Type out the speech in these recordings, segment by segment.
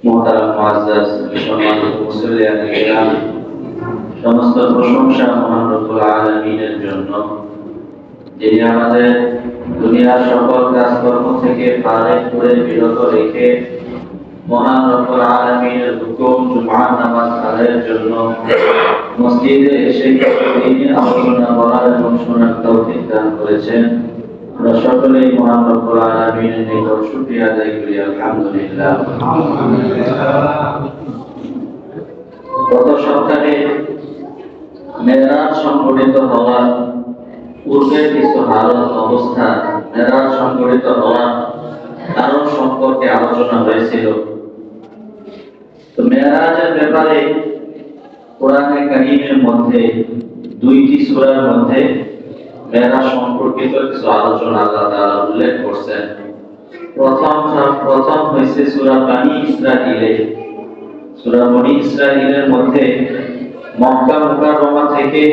মুহতারাম মুআজ্জাজ সম্মানিত মুসল্লিয়ান কিরাম, সমস্ত প্রশংসা মহান রব্বুল আলামিনের জন্য, যিনি আমাদের দুনিয়ার সকল কাজকর্ম থেকে ফারেক করে বিরত রেখে মহান রব্বুল আলামিনের হুকুম জুমার নামাজ আদায়ের জন্য মসজিদে এসে দিনের আলোচনা করার এবং শোনার তৌফিক দান করেছেন। আমরা সকলেই মহান রব্বুল আলামিনের নিকট শুকরিয়া আদায় করি, আলহামদুলিল্লাহ। গত সপ্তাহে মেরাজ সংঘটিত হওয়ার পূর্বের কিছু হালত অবস্থা, মেরাজ সংঘটিত হওয়ার কারণ সম্পর্কে আলোচনা হয়েছিল। তো মেরাজের ব্যাপারে কোরআনে কারীমের মধ্যে দুইটি সূরার মধ্যে মেরাজ সম্পর্কিত কিছু আলোচনা আল্লাহ তাআলা উল্লেখ করছেন। প্রথম হয়েছে সূরা বনী ইসরাঈলে। সূরা বনী ইসরাঈলের মধ্যে মক্কা মুকাররমা থেকে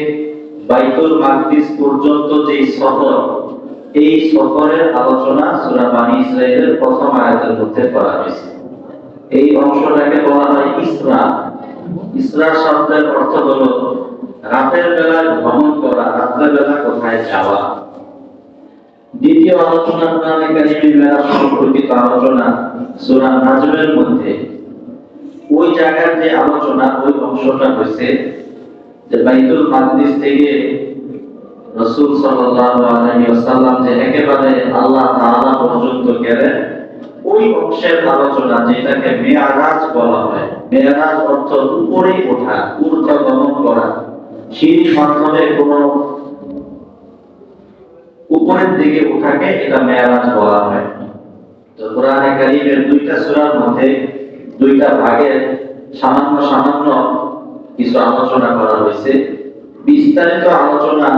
বাইতুল মাকদিস পর্যন্ত যে সফর, এই সফরের আলোচনা সূরা বনী ইসরাঈলের প্রথম আয়াতের মধ্যে করা হয়েছে। এই অংশটাকে বলা হয় ইসরা। ইসরা শব্দের অর্থ হলো রাতের বেলায় ভ্রমণ করা, রাতের বেলা কোথায় যাওয়া। দ্বিতীয় আলোচনা কোরআনে কারীমের মেরাজ সম্পর্কিত আলোচনা সূরা নাজমের মধ্যে। ওই জায়গার যে আলোচনা, ওই অংশটা হয়েছে যে বাইতুল মাকদিস থেকে রাসূল সাল্লাল্লাহু আলাইহি ওয়াসাল্লাম যে একেবারে আল্লাহ তাআলা পর্যন্ত গেলেন, ওই অংশের আলোচনা, যেটাকে মেরাজ বলা হয়। মেরাজ অর্থ উপরে ওঠা, ঊর্ধ্বগমন করা, সিঁড়ির মাধ্যমে কোনো উপরের দিকে ওঠাকে এটা মেরাজ বলা হয়। তো কোরআনে কারীমের দুইটা সূরার মধ্যে দুইটা ভাগের সামান্য কিছু আলোচনা করা হয়েছে। বিস্তারিত আলোচনা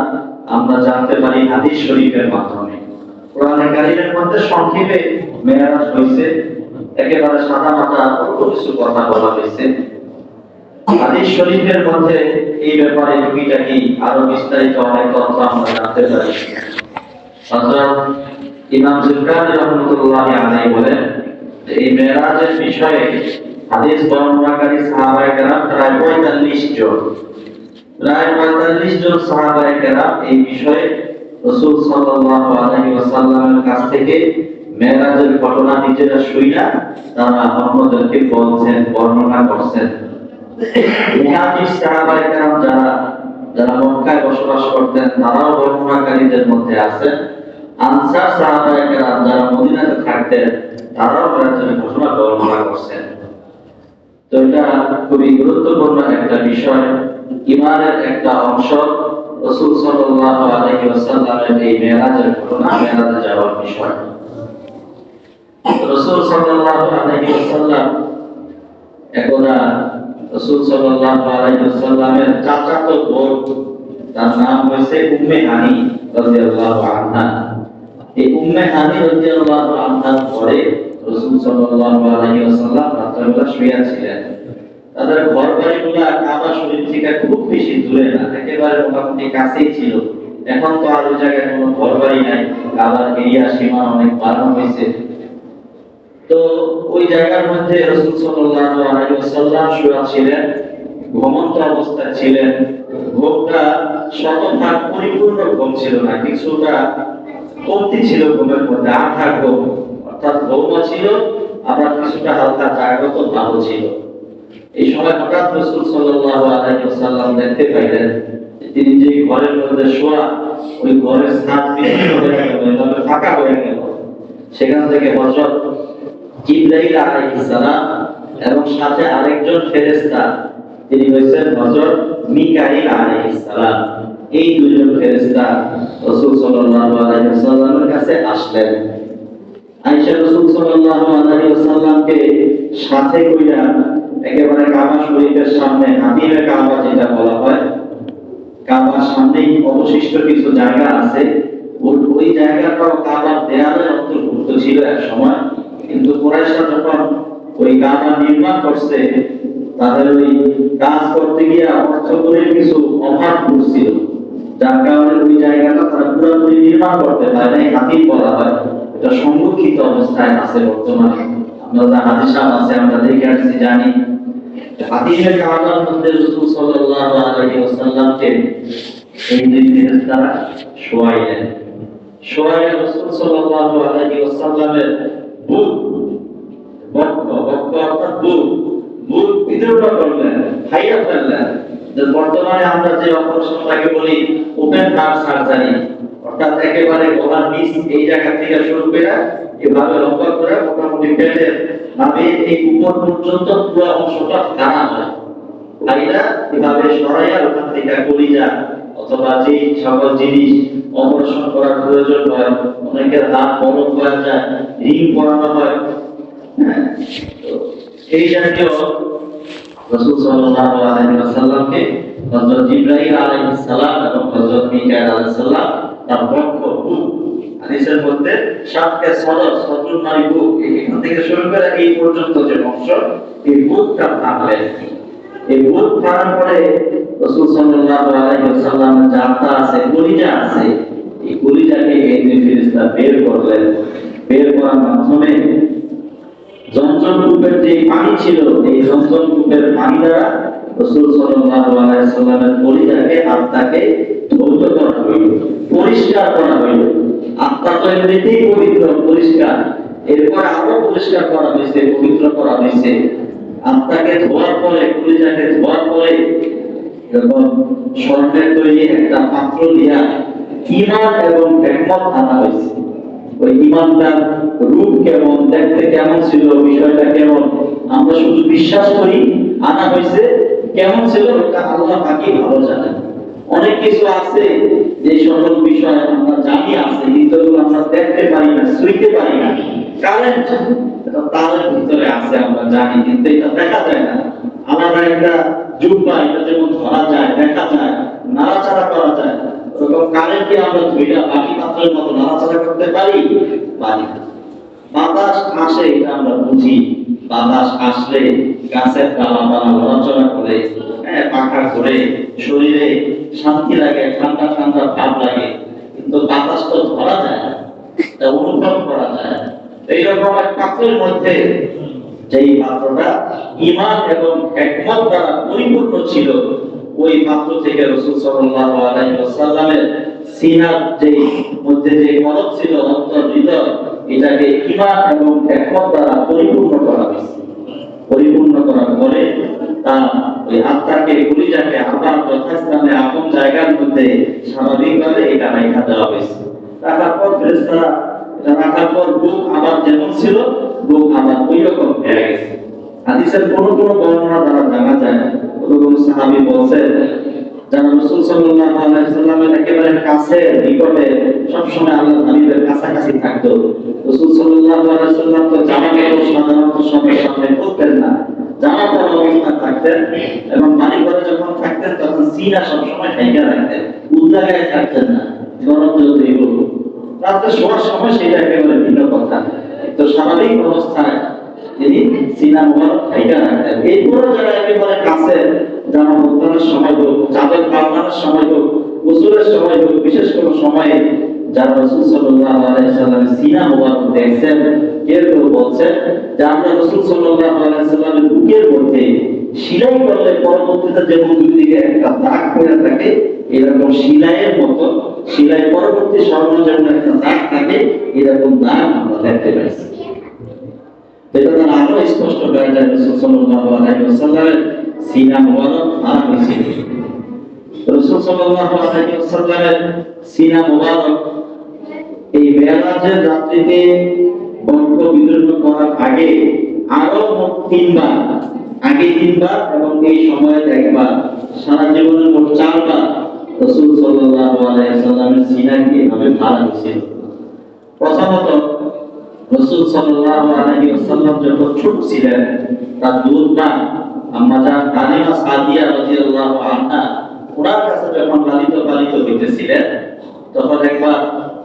আমরা জানতে পারি হাদিস শরীফের মাধ্যমে। কোরআনে কারীমের মধ্যে সংক্ষেপে মেরাজ হয়েছে, একেবারে সাদামাটা অল্প কিছু কথা বলা হয়েছে। হাদিস শরীফের মধ্যে এই ব্যাপারে টুকিটাকি আরো বিস্তারিত অনেক তথ্য আমরা জানতে পারি। হযরত ইমাম যুরকানি রাহমাতুল্লাহি আলাইহি বলেন যে এই মেরাজের বিষয়ে হাদিস বর্ণনাকারী সাহাবায়ে কেরাম প্রায় 45 জন। প্রায় 45 জন সাহাবায়ে কেরাম এই বিষয়ে রাসূল সাল্লাল্লাহু আলাইহি ওয়াসাল্লামের কাছ থেকে মেরাজের ঘটনা নিজেরা শুইনা তারা অন্যদেরকে বলছেন, বর্ণনা করছেন। মুহাজির সাহাবায়ে কেরাম যারা মক্কায় বসবাস করতেন, তারাও বর্ণনাকারীদের মধ্যে আছেন। আনসার সাহাবায়ে কেরাম যারা মদিনাতে থাকতেন, তারাও মেরাজের ঘটনা বর্ণনা করছেন। তো এটা খুবই গুরুত্বপূর্ণ একটা বিষয়, ঈমানের একটা অংশ। রাসূল সাল্লাল্লাহু আলাইহি ওয়াসাল্লামের এই মেরাজের ঘটনা, মেরাজে যাওয়ার বিষয়। রাসূল সাল্লাল্লাহু আলাইহি ওয়াসাল্লাম একদা রাসূল সাল্লাল্লাহু আলাইহি ওয়াসাল্লামের চাচাতো বোন, তার নাম হইছে উম্মে হানি রাদিয়াল্লাহু আনহা। এই উম্মে হানি রাদিয়াল্লাহু আনহার ঘরে রাসূল সাল্লাল্লাহু আলাইহি ওয়াসাল্লাম রাত্রিবেলা শুয়ে ছিলেন। তাদের ঘর বাড়িগুলো কাবা শরীফ থেকে খুব বেশি দূরে না, একেবারে মোটামুটি কাছেই ছিল। এখন তো আর ওই জায়গায় কোনো ঘর বাড়ি নাই, কাবার এরিয়া সীমা অনেক বাড়ানো হয়েছে। তো ওই জায়গার মধ্যে রাসূল সাল্লাল্লাহু আলাইহি ওয়াসাল্লাম শুয়ে ছিলেন, ঘুমন্ত অবস্থায় ছিলেন। ঘুমটা শতভাগ পরিপূর্ণ ঘুম ছিল না, কিছুটা কমতি ছিল ঘুমের মধ্যে, আধা ঘুম, অর্থাৎ ঘুমও ছিল আবার কিছুটা হালকা জাগ্রত ভাবও ছিল। এই সময় হঠাৎ রাসূল সাল্লাল্লাহু আলাইহি ওয়াসাল্লাম দেখতে পাইলেন তিনি যে ঘরের মধ্যে শোয়া, ওই ঘরের ছাদ বিলীন হয়ে গেল, ফাঁকা হয়ে গেল। সেখান থেকে হযরত জিবরাইল আলাইহিস সালাম এবং সাথে আরেকজন ফেরেশতা, তিনি হইছেন হযরত মিকাইল আলাইহিস সালাম, এই দুইজন ফেরেশতা রাসূল সাল্লাল্লাহু আলাইহি ওয়াসাল্লামের কাছে আসলেন। আয়েশা রাসূল সাল্লাল্লাহু আলাইহি ওয়াসাল্লামকে সাথে কইরা একেবারে কাবা শরীফের সামনে, হাতিমে কাবা যেটা বলা হয়, কাবার সামনেই অবশিষ্ট কিছু জায়গা আছে, ওই জায়গাটাও কাবার দেয়ালের অন্তর্ভুক্ত ছিল এক সময়। কিন্তু কুরাইশরা যখন ওই কাবা নির্মাণ করছে, তাদের ওই কাজ করতে গিয়ে অর্থকরীর কিছু অভাব পড়ছিল, যার কারণে ওই জায়গাটা তারা পুরোপুরি নির্মাণ করতে পারে নাই। হাতিম বলা হয়, এটা সংরক্ষিত অবস্থায় আছে বর্তমানে। আমরা হাদিস আছে আমরা দেখে আসছি জানি। হাদিসের কারণের মধ্যে রাসূল সাল্লাল্লাহু আলাইহি ওয়াসাল্লামকে এই দুই ফেরেশতারা শোয়াইলেন। শোয়াইলে রাসূল সাল্লাল্লাহু আলাইহি ওয়াসাল্লামের বুক অর্থাৎ বুক বিদ্রোহ করলেন, খাইয়া ফেললেন। যে বর্তমানে আমরা যে অপারেশনটাকে বলি ওপেন হার্ট সার্জারি, অর্থাৎ একেবারে গলার নিচ এই জায়গা থেকে শুরু করে এভাবে লম্বা করে মোটামুটি পেটের নাভির এই উপর পর্যন্ত পুরো অংশটা কাটা হয়। ভাইরা এভাবে সরাইয়া ওখান থেকে কলিজা অথবা যে সকল জিনিস অপারেশন করার প্রয়োজন হয়, অনেকের হাত বরফ হয়ে যায়, রিং পরানো হয়, এই জাতীয় রাসূল সাল্লাল্লাহু আলাইহি ওয়াসাল্লামকে হযরত জিবরাইল আলাইহিস সালাম এবং হযরত মিকাঈল আলাইহিস সালাম তার বক্ষ বুক, হাদিসের মধ্যে সাতকে সদর নারী বুক, এখান থেকে শুরু করে এই পর্যন্ত যে অংশ, এই বুকটা ভাঙলেন। এই বুক ভাঙার পরে রাসূল সাল্লাল্লাহু আলাইহি ওয়াসাল্লামের যে আত্মা আছে, কলিজা আছে, এই কলিজাকে এই দুই ফেরেশতা বের করলেন। বের করার মাধ্যমে জমজম কূপের যে পানি ছিল, এই জমজম কূপের পানি দ্বারা রাসূল সাল্লাল্লাহু আলাইহি ওয়াসাল্লামের কলিজাকে, আত্মাকে ধৌত করা হইল, পরিষ্কার করা হইল। আত্মা তো এমনিতেই পবিত্র, পরিষ্কার, এরপর আরো পরিষ্কার করা হয়েছে, পবিত্র করা হয়েছে। আত্মাকে ধোয়ার পরে, কলিজাকে ধোয়ার পরে যখন স্বর্ণের তৈরি একটা পাত্র দিয়া ঈমান এবং হিকমত আনা হয়েছে। ওই ঈমানদার রূপ কেমন, দেখতে কেমন ছিল, বিষয়টা কেমন, আমরা শুধু বিশ্বাস করি, আনা হয়েছে কেমন ছিল এটা আল্লাহ পাকই ভালো জানেন। অনেক কিছু আছে যে সকল বিষয় আমরা জানি আছে, কিন্তু আমরা দেখতে পারি না, ছুঁইতে পারি না। কারেন্ট এটা তারের ভিতরে আছে, আমরা জানি, কিন্তু এটা দেখা যায় না। আলাদা একটা জুব্বা, এটা যেমন ধরা যায়, দেখা যায়, নাড়াচাড়া করা যায়, ওরকম কারেন্টকে আমরা ধুইয়া বাকি পাত্রের মতো নাড়াচাড়া করতে পারি না। বাতাস আসে এটা আমরা বুঝি, বাতাস আসলে গাছের ডালাপালা নড়াচড়া করে, পাখা ঘুরে, শরীরে শান্তি লাগে, ঠান্ডা ঠান্ডা ভাব লাগে, কিন্তু বাতাস তো ধরা যায় না, এটা অনুভব করা যায়। এইরকম এক পাত্রের মধ্যে যেই পাত্রটা ঈমান এবং হিকমত দ্বারা পরিপূর্ণ ছিল, ওই পাত্র থেকে রাসূল সাল্লাল্লাহু আলাইহি ওয়াসাল্লামের সিনার যে মধ্যে যে কলব ছিল, অন্তর হৃদয়, এটাকে ঈমান এবং হিকমত দ্বারা পরিপূর্ণ করা হয়েছে। পরিপূর্ণ করার পরে তার ওই আত্মাকে, কলিজাকে আবার যথাস্থানে আপন জায়গার মধ্যে স্বাভাবিকভাবে এটা রাখা দেওয়া হয়েছে। রাখার পর ফেরেশতারা এটা রাখার পর বুক আবার যেমন ছিল, বুক আবার ওই রকম হয়ে গেছে। হাদিসের কোন কোন বর্ণনা দ্বারা জানা যায়, কোন সাহাবী বলছেন যারা রাসূল সাল্লাল্লাহু আলাইহি ওয়াসাল্লামের একেবারে কাছে, নিকটে, সব সময় আল্লাহর হাবিবের কাছাকাছি থাকতো। রাসূল সাল্লাল্লাহু আলাইহি ওয়াসাল্লাম তো জামা কাপড় সাধারণত সবার সামনে পরতেন না, জামা পরা অবস্থায় থাকতেন, এবং বাড়ি ঘরে যখন থাকতেন তখন সিনা সব সময় ঢেকে রাখতেন, উদ্দা গায়ে থাকতেন না, গরম যতই হোক। রাতে শোয়ার সময় সেটা একেবারে ভিন্ন কথা, তো স্বাভাবিক অবস্থায় তিনি সিনা মোবারক ঢেকে রাখতেন। এরপরে যারা একেবারে কাছে, জামা বদলানোর সময় হোক, চাদর পাল্টানোর সময় হোক, গোসলের সময় হোক, বিশেষ কোনো সময়ে যারা রাসূল সাল্লাল্লাহু আলাইহি ওয়াসাল্লামের সিনা মোবারক দেখছেন, কেউ কেউ বলছেন যে আমরা রাসূল সাল্লাল্লাহু আলাইহি ওয়াসাল্লামের বুকের মধ্যে সেলাই করলে পরবর্তীতে যেমন দুই দিকে একটা দাগ পড়ে থাকে, এরকম সেলাইয়ের মতো, সেলাই পরবর্তী স্বর্ণ যেমন একটা দাগ থাকে, এরকম দাগ আমরা দেখতে পাইছি। এটা তারা আরো স্পষ্ট হয়ে যায়, রাসূল সাল্লাল্লাহু আলাইহি ওয়াসাল্লামের সিনা মোবারক আর হয়েছে। রাসূল সাল্লাল্লাহু আলাইহি ওয়াসাল্লামের সিনা মোবারক এই মেরাজের রাত্রিতে বক্ষ বিদীর্ণ করার আগে আরো মোট 3 বার, আগে 3 বার এবং এই সময়ে একবার, সারা জীবনের মোট 4 বার রাসূল সাল্লাল্লাহু আলাইহি ওয়াসাল্লামের সিনাকে এভাবে ভাড়া হয়েছিল। প্রথমত রাসূল সাল্লাল্লাহু আলাইহি ওয়াসাল্লাম যখন ছোট ছিলেন, তার দুধ মা আম্মা জান হালিমা সাদিয়া রাদিয়াল্লাহু আনহা ওনার কাছে যখন লালিত পালিত হইতেছিলেন, তখন একবার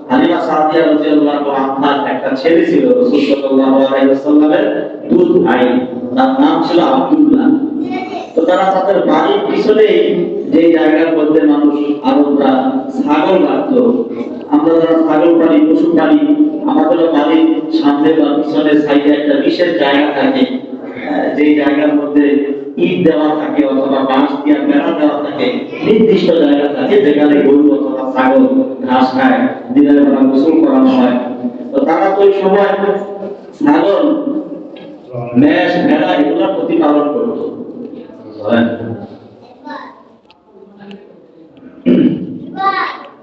হালিমা সাদিয়া রাদিয়াল্লাহু আনহা একটা ছেলে ছিল রাসূল সাল্লাল্লাহু আলাইহি ওয়াসাল্লামের দুধ ভাই, তার নাম ছিল আব্দুল্লাহ। তো তারা তাদের বাড়ির পিছনে যে জায়গার মধ্যে মানুষ আরবরা ছাগল রাখতো, আমরা যারা ছাগল পালি, পশু পালি, আমাদের বাড়ির সামনে বা পিছনে সাইডে একটা বিশেষ জায়গা থাকে, যে জায়গার মধ্যে ইট দেওয়া থাকে অথবা বাঁশ দিয়ে বেড়া দেওয়া থাকে, নির্দিষ্ট জায়গা থাকে যেখানে গরু অথবা ছাগল ঘাস খায়, দিনের বেলা গোসল করানো হয়। তো তারা তো ওই সময় ছাগল, মেষ, ভেড়া এগুলা প্রতিপালন করতো।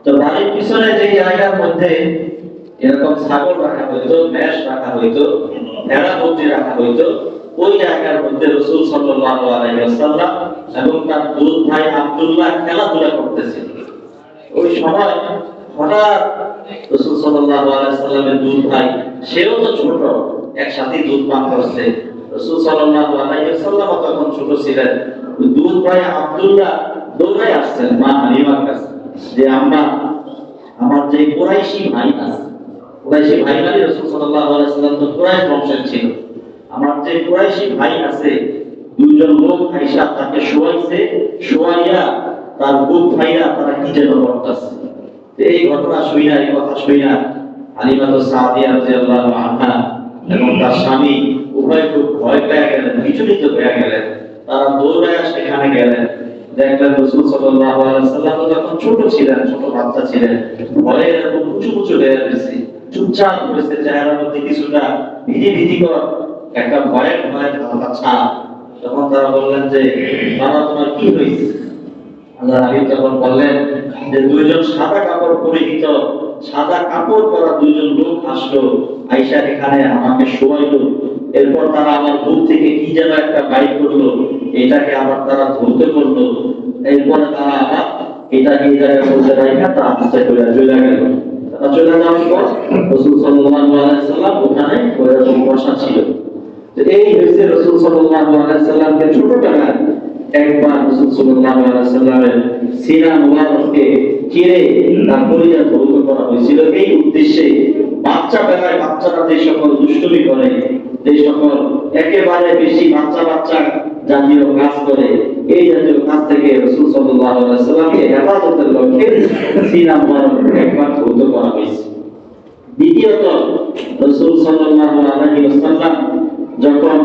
তো বাড়ির পিছনে যে জায়গার মধ্যে এরকম ছাগল রাখা হইতো, মেষ রাখা হইতো, ভেড়া বকরি রাখা হইতো, ওই জায়গার মধ্যে রাসূল সাল্লাল্লাহু আলাইহি ওয়াসাল্লাম এবং তার দুধ ভাই আব্দুল্লাহ খেলাধুলা করতেছিল। ওই সময় হঠাৎ রাসূল সাল্লাল্লাহু আলাইহি ওয়াসাল্লামের দুধ ভাই, সেও তো ছোট, একসাথে দুধ পান করছে। রাসূল সাল্লাল্লাহু আলাইহি ওয়াসাল্লাম তখন ছোট ছিলেন। দুধ ভাই আব্দুল্লাহ দৌড়ে আসছেন মা হালিমার কাছে, যে আম্মা, আমার যে কুরাইশি ভাই আছে, কুরাইশি ভাই মানে রাসূল সাল্লাল্লাহু আলাইহি ওয়াসাল্লাম তো কুরাইশ বংশের ছিল, আমার যে কুরাইশি ভাই আছে, দুইজন লোক আইসা তাকে শোয়াইছে, শোয়াইয়া তার বুক ভাইয়া তারা কি যেন করতেছে। এই ঘটনা শুইনা, এই কথা শুইনা হালিমা তো সাদিয়া রাদিয়াল্লাহু আনহা এবং তার স্বামী উভয় খুব ভয় পেয়ে গেলেন, বিচলিত হয়ে গেলেন। তারা দৌড়ায় সেখানে গেলেন, দেখলেন রাসূল সাল্লাল্লাহু আলাইহি ওয়াসাল্লাম যখন ছোট ছিলেন, ছোট বাচ্চা ছিলেন, ভয়ে এরকম উঁচু উঁচু হয়ে গেছে, চুপচাপ করেছে, চেহারার মধ্যে কিছুটা ভীতিকর একটা ভয়ের ধারণা ছাপ। তখন তারা বললেন যে, বাবা তোমার কি হয়েছে? আল্লাহ হাবিব তখন বললেন যে, দুইজন সাদা কাপড় পরিহিত, সাদা কাপড় পরা দুইজন লোক আসলো, আয়েশা এখানে আমাকে শোয়াইলো, এরপর তারা আমার বুক থেকে কি যেন একটা বাইর করলো, এটাকে আবার তারা ধরতে করলো, এরপরে তারা আবার এটাকে এই জায়গায় বলতে রাখা তা আস্তে করে চলে গেল। তারা চলে যাওয়ার পর রাসূল সাল্লাল্লাহু আলাইহি ওয়াসাল্লাম ওখানে ওইরকম বসা ছিল। এই হচ্ছে রাসূল সাল্লাল্লাহু আলাইহি ওয়াসাল্লামকে ছোটবেলায় একবার রাসূল সাল্লাল্লাহু আলাইহি ওয়াসাল্লামের সিনা মুবারককে চিরে তার কলিজা ধৌত করা হয়েছিল, এই উদ্দেশ্যে বাচ্চা বেলায় বাচ্চারা যে সকল দুষ্টুমি করে, যে সকল একেবারে বেশি বাচ্চা জাতীয় কাজ করে, এই জাতীয় কাজ থেকে রাসূল সাল্লাল্লাহু আলাইহি ওয়াসাল্লামকে হেফাজতের লক্ষ্যে সিনা মুবারক একবার ধৌত করা হয়েছে। দ্বিতীয়ত, রাসূল সাল্লাল্লাহু আলাইহি ওয়াসাল্লাম যখন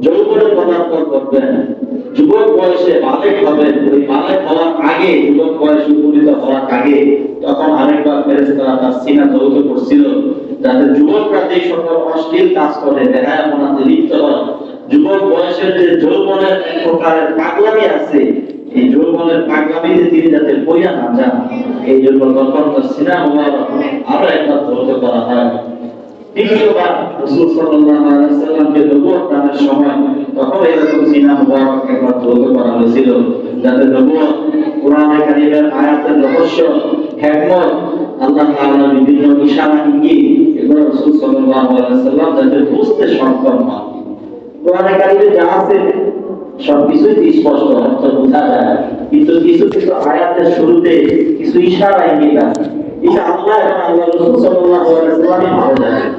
যৌবনে পদার্পণ করবেন, যুবক বয়সে বালেগ হবেন, ওই বালেগ হওয়ার আগে, যুবক বয়সে উপনীত হওয়ার আগে, তখন আরেকবার ফেরেশতারা তার সিনা ধৌত করছিল, যাতে যুবকরা যে সকল অশ্লীল কাজ করে, বেহায়াপনাতে লিপ্ত হয়, যুবক বয়সের যে যৌবনের এক প্রকারের পাগলামি আছে, এই যৌবনের পাগলামিতে তিনি যাতে পইয়া না যান, এই জন্য তখন তার সিনা মুবারক আরো একবার ধৌত করা হয়। তৃতীয়বার রাসূল সাল্লাল্লাহু আলাইহি ওয়াসাল্লামকে নবুয়ত দানের সময় তখন এরকম সিনা মুবারক একবার ধৌত করা হয়েছিল, যাতে নবুয়ত, কোরআনে কারীমের আয়াতের রহস্য, হিকমত, আল্লাহ তাআলার বিভিন্ন ইশারা ইঙ্গিত, এগুলো রাসূল সাল্লাল্লাহু আলাইহি ওয়াসাল্লাম যাতে বুঝতে সক্ষম হন। কোরআনে কারীমে যা আছে সবকিছুই স্পষ্ট অর্থ বোঝা যায়, কিন্তু কিছু আয়াতের শুরুতে কিছু ইশারা ইঙ্গিত আছে, এটা আল্লাহ এবং আল্লাহর রাসূল সাল্লাল্লাহু আলাইহি ওয়াসাল্লামই ভালো জানেন।